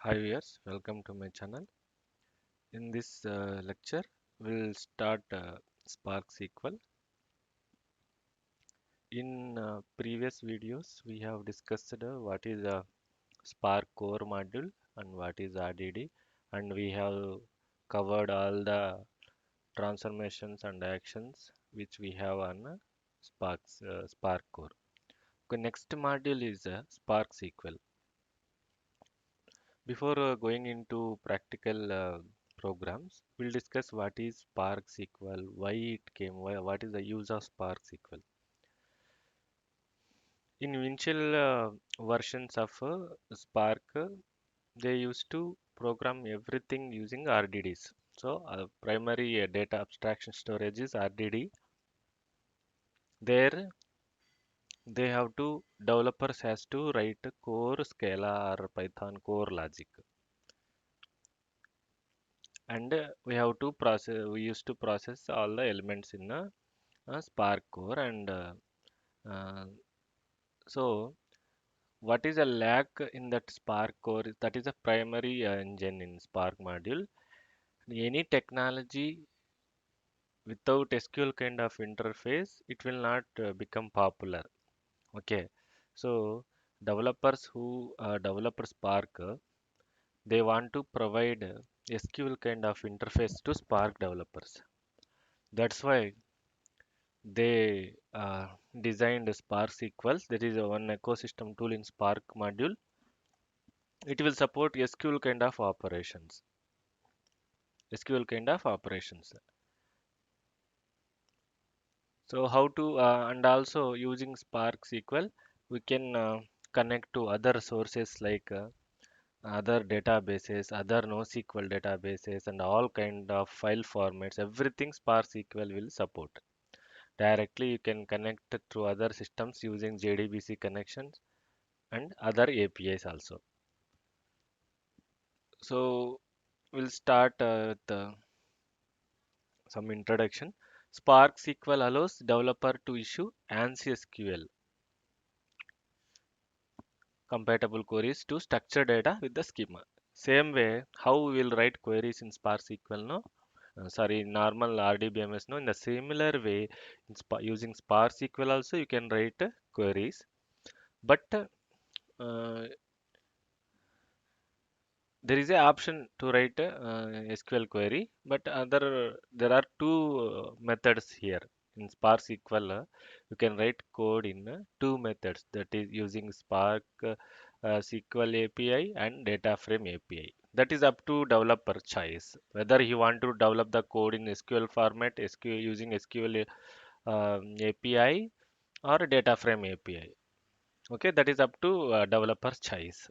Hi viewers, welcome to my channel. In this lecture, we'll start Spark SQL. In previous videos, we have discussed what is a Spark core module and what is RDD, and we have covered all the transformations and actions which we have on Spark core. Okay, next module is Spark SQL. Before going into practical programs, we'll discuss what is Spark SQL, why it came, what is the use of Spark SQL. In initial versions of Spark, they used to program everything using RDDs. So, primary data abstraction storage is RDD. There, they have to developers has to write core Scala or Python core logic, and we have to process. We used to process all the elements in a Spark core uh, so what is a lack in that Spark core that is a primary engine in Spark module. Any technology without SQL kind of interface, it will not become popular. Okay, so developers who develop Spark, they want to provide SQL kind of interface to Spark developers. That's why they designed Spark SQL. There is a one ecosystem tool in Spark module. It will support SQL kind of operations. SQL kind of operations. So how to and also using Spark SQL, we can connect to other sources like other databases, other NoSQL databases, and all kind of file formats. Everything Spark SQL will support. Directly, you can connect through other systems using JDBC connections and other APIs also. So we'll start with some introduction. Spark SQL allows developer to issue ANSI SQL compatible queries to structure data with the schema. Same way, how we will write queries in Spark SQL, no? Sorry, normal RDBMS, no? In the similar way, using Spark SQL also you can write queries, but there is a option to write a SQL query, but there are two methods here. In Spark SQL, you can write code in two methods, that is using Spark SQL API and data frame API. That is up to developer choice whether he want to develop the code in SQL format, SQL using SQL API or data frame API. Okay, that is up to developer's choice.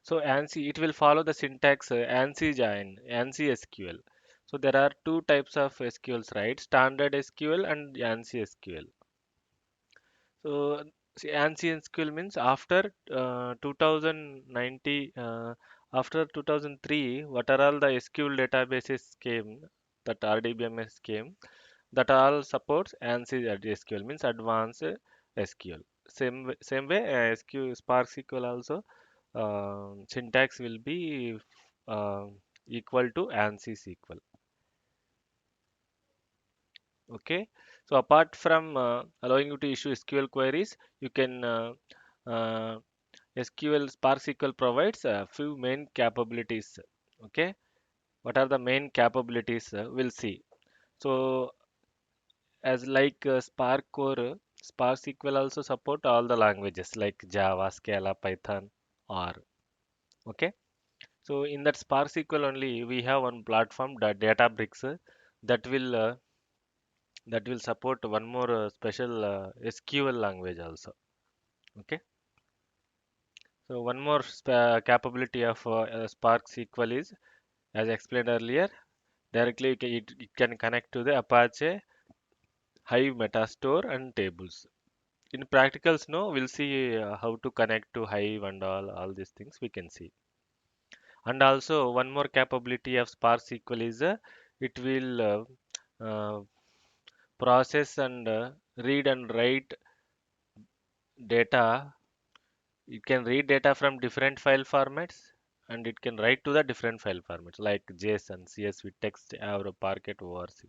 So ANSI, it will follow the syntax ANSI join, ANSI SQL. So there are two types of SQLs, right? Standard SQL and ANSI SQL. So see, ANSI SQL means after 2090, after 2003, what are all the SQL databases came, that RDBMS came, that all supports ANSI SQL means advanced SQL. Same way, Spark SQL also syntax will be uh, equal to ANSI SQL. Okay. So apart from allowing you to issue SQL queries, you can SQL Spark SQL provides a few main capabilities. Okay. What are the main capabilities? We'll see. So as like Spark Core, Spark SQL also support all the languages like Java, Scala, Python, R. Okay. So in that Spark SQL only, we have one platform, the Databricks, that will uh, that will support one more special SQL language also. Okay. So one more capability of Spark SQL is, as explained earlier, directly it can connect to the Apache Hive Metastore and tables. In practicals, no, we'll see how to connect to Hive and all these things we can see. And also one more capability of Spark SQL is it will process and read and write data. You can read data from different file formats and it can write to the different file formats like JSON, CSV, text, or Parquet ORC.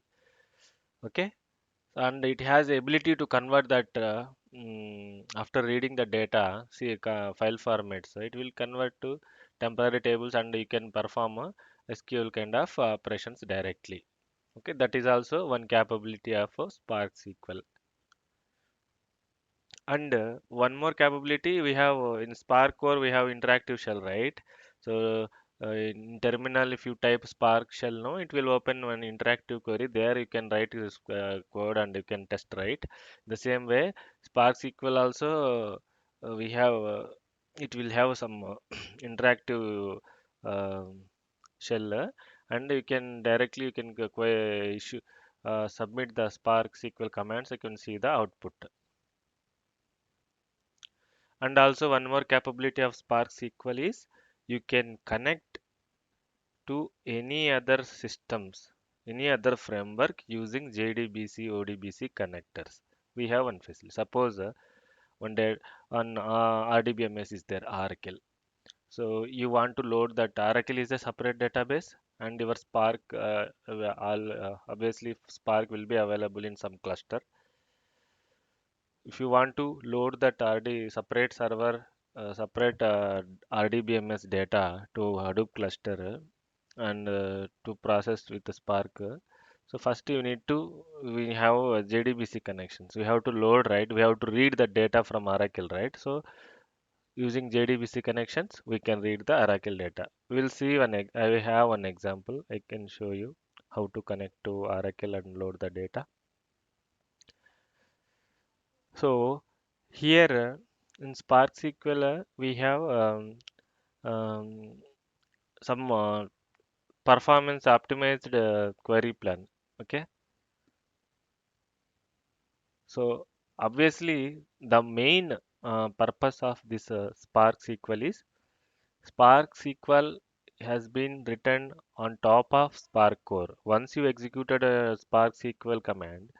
Okay, and it has the ability to convert that after reading the data, see file formats. So it will convert to temporary tables, and you can perform a SQL kind of operations directly. Okay, that is also one capability of Spark SQL. And one more capability we have in Spark Core, we have interactive shell, right? So in terminal, if you type Spark shell, no, it will open one interactive query. There you can write this code and you can test, right? The same way, Spark SQL also we have it will have some interactive um shell, and you can directly you can issue submit the Spark SQL commands. You can see the output. And also one more capability of Spark SQL is you can connect to any other systems, any other framework using JDBC, ODBC connectors. We have one facility. Suppose one day on RDBMS is there, Oracle. So you want to load that. Oracle is a separate database, and your Spark, all obviously Spark will be available in some cluster. If you want to load that RD separate server, separate RDBMS data to Hadoop cluster and to process with the Spark, so first you need to we have JDBC connections. We have to load, right? We have to read the data from Oracle, right? So using JDBC connections, we can read the Oracle data. We'll see I will have one example. I can show you how to connect to Oracle and load the data. So here in Spark SQL, we have um, some performance optimized query plan. Okay, so obviously the main purpose of this Spark SQL is Spark SQL has been written on top of Spark Core. Once you executed a Spark SQL command,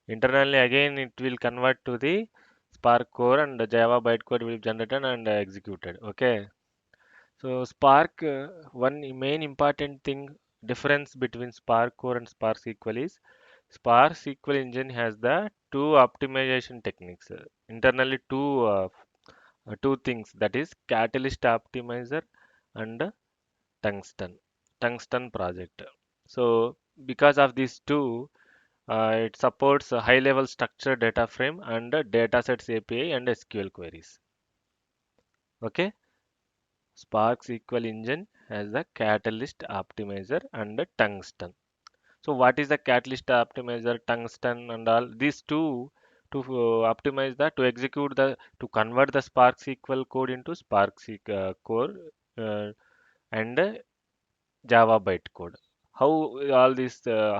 internally again it will convert to the Spark core and the Java bytecode will be generated and executed. Okay. So Spark, one main important thing difference between Spark core and Spark SQL is Spark SQL engine has the two optimization techniques. Internally two things, that is Catalyst Optimizer and Tungsten project. So because of these two, it supports a high-level structured data frame and datasets API and SQL queries. Okay, Spark SQL engine has the Catalyst Optimizer and the Tungsten. So what is the Catalyst Optimizer, Tungsten, and all these two to optimize the to execute the to convert the Spark SQL code into Spark SQL core and Java bytecode. How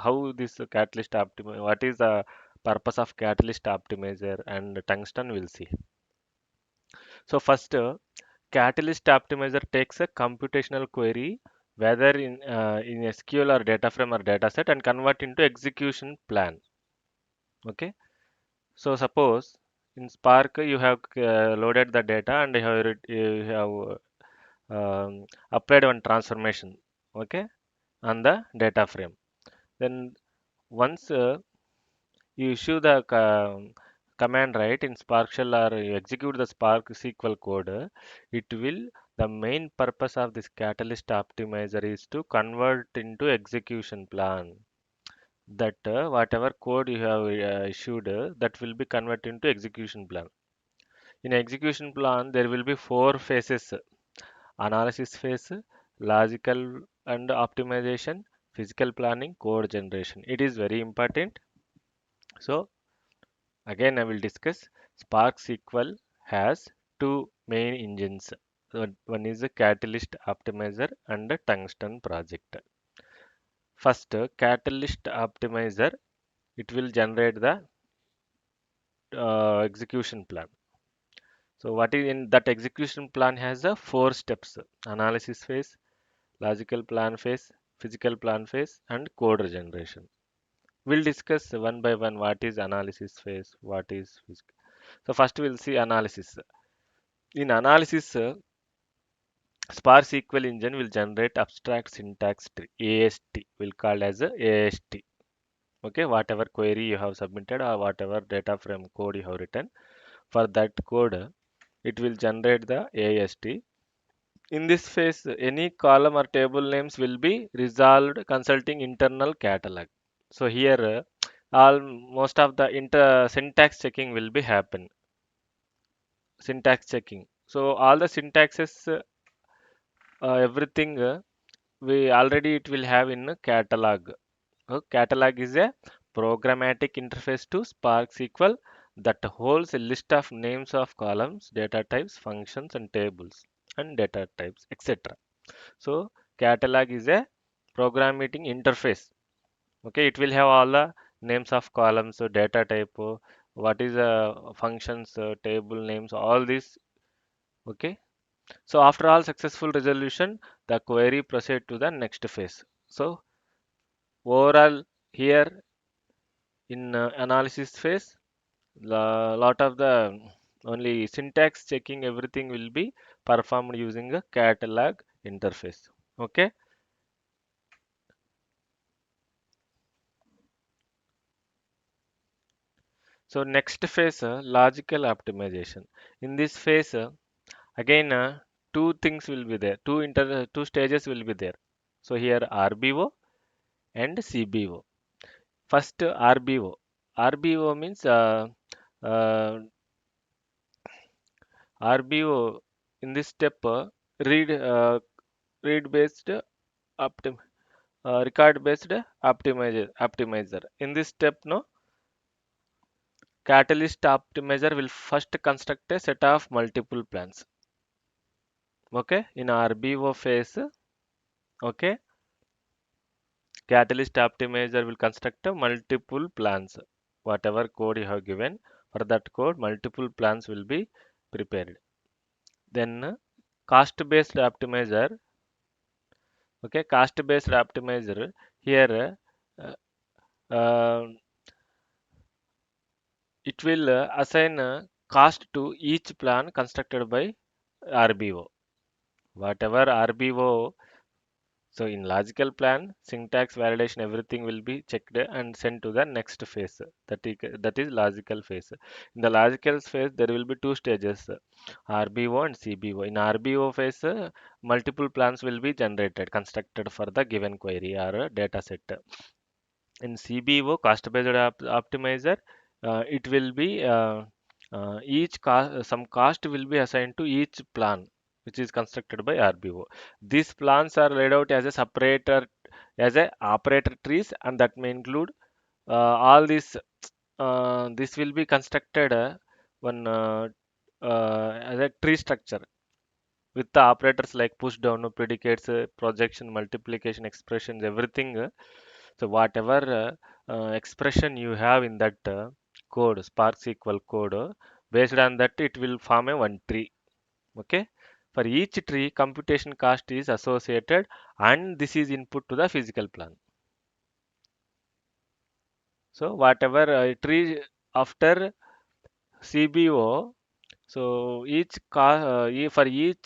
how this Catalyst Optimizer? What is the purpose of Catalyst Optimizer and Tungsten? We'll see. So first, Catalyst Optimizer takes a computational query, whether in SQL or data frame or dataset, and convert into execution plan. Okay. So suppose in Spark you have loaded the data and you have applied one transformation. Okay, on the data frame. Then once you issue the command, right, in Spark Shell, or you execute the Spark SQL code, it will the main purpose of this Catalyst Optimizer is to convert into execution plan. That whatever code you have issued, that will be converted into execution plan. In execution plan, there will be four phases: analysis phase, logical and optimization, physical planning, code generation. It is very important. So again, I will discuss Spark SQL has two main engines. One is a Catalyst Optimizer and a Tungsten project. First, Catalyst Optimizer, it will generate the execution plan. So what is in that execution plan has a four steps: analysis phase, logical plan phase, physical plan phase, and code generation. We'll discuss one by one what is analysis phase, what is physical. So first we'll see analysis. In analysis, Spark SQL engine will generate abstract syntax tree, AST, will call as a AST. Okay, whatever query you have submitted or whatever data frame code you have written, for that code, it will generate the AST. In this phase, any column or table names will be resolved consulting internal catalog. So here, all most of the inter syntax checking will be happen. Syntax checking. So all the syntaxes, everything we already it will have in a catalog. Catalog is a programmatic interface to Spark SQL that holds a list of names of columns, data types, functions, and tables, and data types, etc. So catalog is a programming interface. Okay, it will have all the names of columns, so data type, what is functions, table names, all this. Okay, so after all successful resolution, the query proceed to the next phase. So overall here in analysis phase, lot of the only syntax checking everything will be performed using a catalog interface. Okay. So next phase, logical optimization. In this phase, again, two things will be there. Two stages will be there. So here RBO and CBO. First RBO. RBO means uh, RBO in this step, read read based optim record based optimizer. In this step, no, catalyst optimizer will first construct a set of multiple plans. Okay, in RBO phase, okay, catalyst optimizer will construct a multiple plans. Whatever code you have given, for that code, multiple plans will be prepared. Then cost based optimizer, okay, cost based optimizer here, uh, uh, it will assign cost to each plan constructed by RBO. Whatever RBO, so in logical plan, syntax validation, everything will be checked and sent to the next phase. That is logical phase. In the logical phase, there will be two stages, RBO and CBO. In RBO phase, multiple plans will be generated, constructed for the given query or data set. In CBO, cost-based optimizer, it will be some cost will be assigned to each plan which is constructed by RBO. These plans are laid out as a separator, as a operator trees, and that may include all these. This will be constructed one as a tree structure with the operators like push down, predicates, projection, multiplication, expressions, everything. So whatever expression you have in that code, Spark SQL code, based on that it will form a one tree. Okay. For each tree, computation cost is associated, and this is input to the physical plan. So whatever tree after CBO, so for each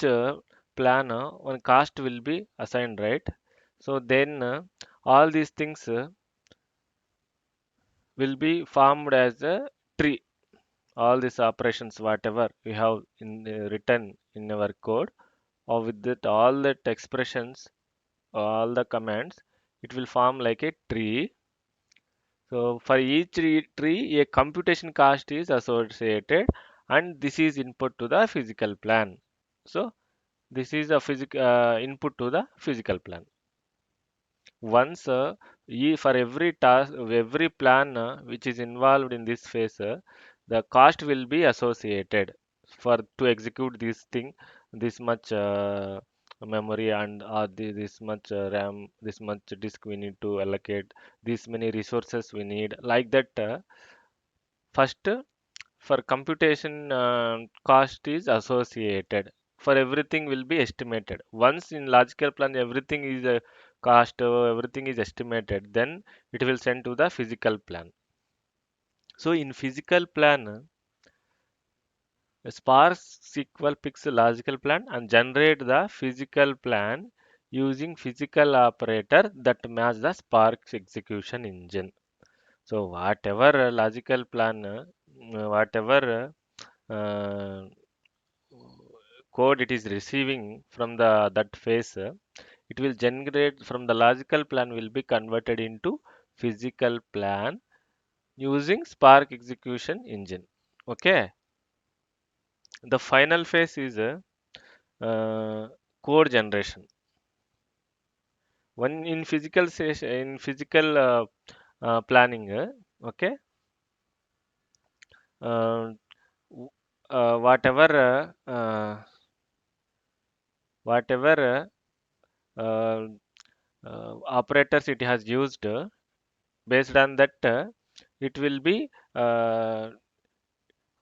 plan, one cost will be assigned, right? So then all these things will be formed as a tree. All these operations, whatever we have in written in our code, or with that all that expressions, all the commands, it will form like a tree. So for each tree, a computation cost is associated, and this is input to the physical plan. So this is a physical input to the physical plan. Once for every task, every plan which is involved in this phase, the cost will be associated for to execute this thing, this much memory and this much RAM, this much disk we need to allocate, this many resources we need, like that. First, for computation cost is associated. For everything will be estimated. Once in logical plan everything is cost, everything is estimated, then it will send to the physical plan. So in physical plan, Spark SQL picks a logical plan and generate the physical plan using physical operator that match the Spark execution engine. So whatever logical plan, whatever code it is receiving from the that phase, it will generate from the logical plan will be converted into physical plan using Spark execution engine. Okay, the final phase is uh, code generation. One in physical in physical planning, okay, uh, w- whatever uh, operators it has used, based on that, it will be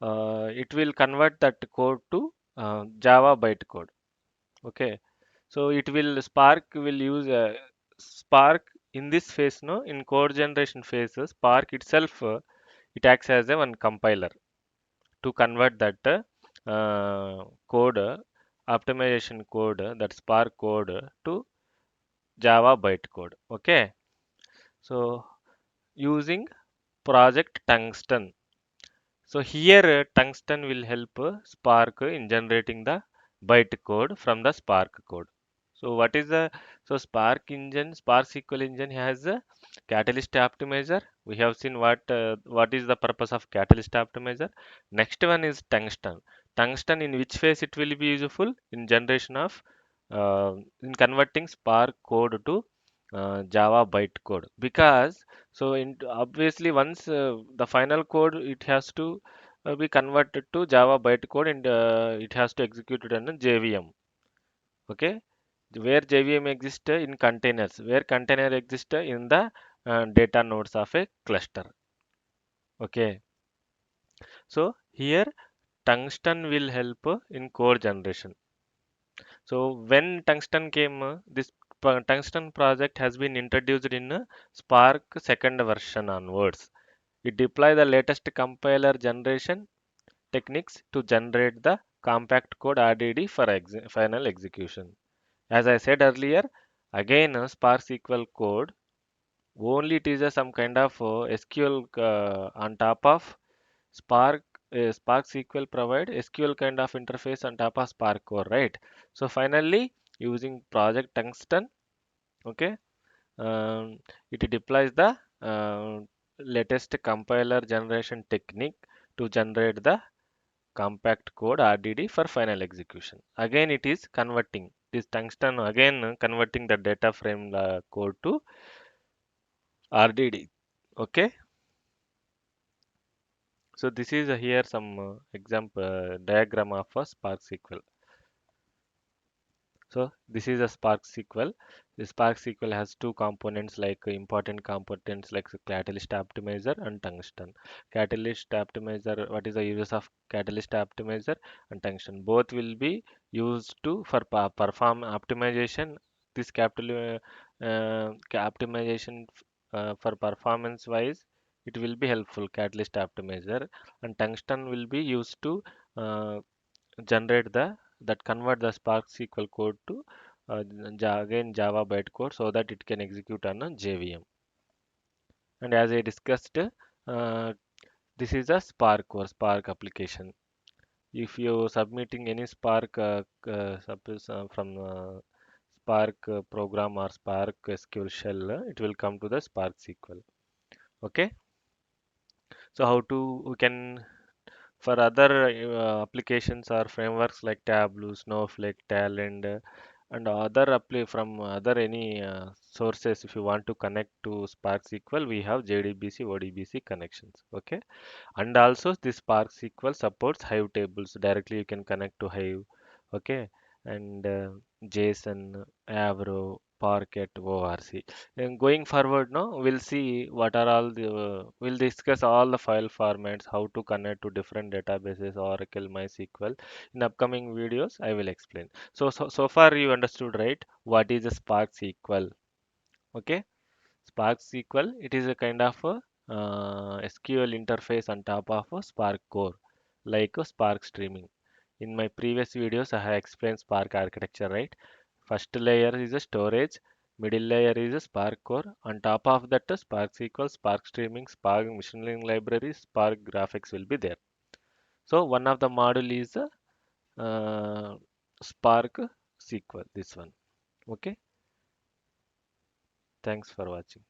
it will convert that code to Java bytecode. Okay, so it will Spark will use Spark in this phase, no, in code generation phase, Spark itself it acts as a one compiler to convert that code, optimization code, that Spark code to Java bytecode. Okay, so using project Tungsten. So here Tungsten will help Spark in generating the bytecode from the Spark code. So what is the so Spark engine, Spark SQL engine has a Catalyst Optimizer. We have seen what is the purpose of Catalyst Optimizer. Next one is Tungsten. Tungsten in which phase it will be useful in generation of in converting Spark code to Java bytecode, because so in obviously once the final code it has to be converted to Java bytecode, and it has to execute it on a JVM. Okay, where JVM exists in containers, where container exists in the data nodes of a cluster. Okay, so here Tungsten will help in code generation. So when Tungsten came, this Tungsten project has been introduced in Spark second version onwards. It deploy the latest compiler generation techniques to generate the compact code RDD for final execution. As I said earlier, again Spark SQL code only it is some kind of SQL on top of Spark. Spark SQL provide SQL kind of interface on top of Spark core, right? So finally, using Project Tungsten, okay, it deploys the latest compiler generation technique to generate the compact code RDD for final execution. Again, it is converting this tungsten again converting the data frame code to RDD. Okay, so this is here some example diagram of a Spark SQL. So this is a Spark SQL. The Spark SQL has two components like important components like Catalyst Optimizer and Tungsten. Catalyst Optimizer, what is the uses of Catalyst Optimizer and Tungsten? Both will be used to for perform optimization. This optimization for performance wise, it will be helpful Catalyst Optimizer, and Tungsten will be used to uh, generate the that convert the Spark SQL code to again Java bytecode so that it can execute on a JVM. And as I discussed, this is a Spark or Spark application. If you submitting any Spark suppose from Spark program or Spark SQL shell, it will come to the Spark SQL. Okay. So how to we can for other applications or frameworks like Tableau, Snowflake, Talend, and other apply from other any sources. If you want to connect to Spark SQL, we have JDBC, ODBC connections. Okay, and also this Spark SQL supports Hive tables. Directly you can connect to Hive. Okay, and JSON, Avro, Parquet, ORC. And going forward, no, we'll see what are all the we'll discuss all the file formats, how to connect to different databases, Oracle, MySQL. In upcoming videos, I will explain. So far you understood, right? What is a Spark SQL? Okay, Spark SQL, it is a kind of a SQL interface on top of a Spark core. like Spark streaming. In my previous videos, I have explained Spark architecture, right? First layer is a storage, middle layer is a Spark core. On top of that, Spark SQL, Spark streaming, Spark machine learning library, Spark graphics will be there. So one of the module is Spark SQL, this one. Okay, thanks for watching.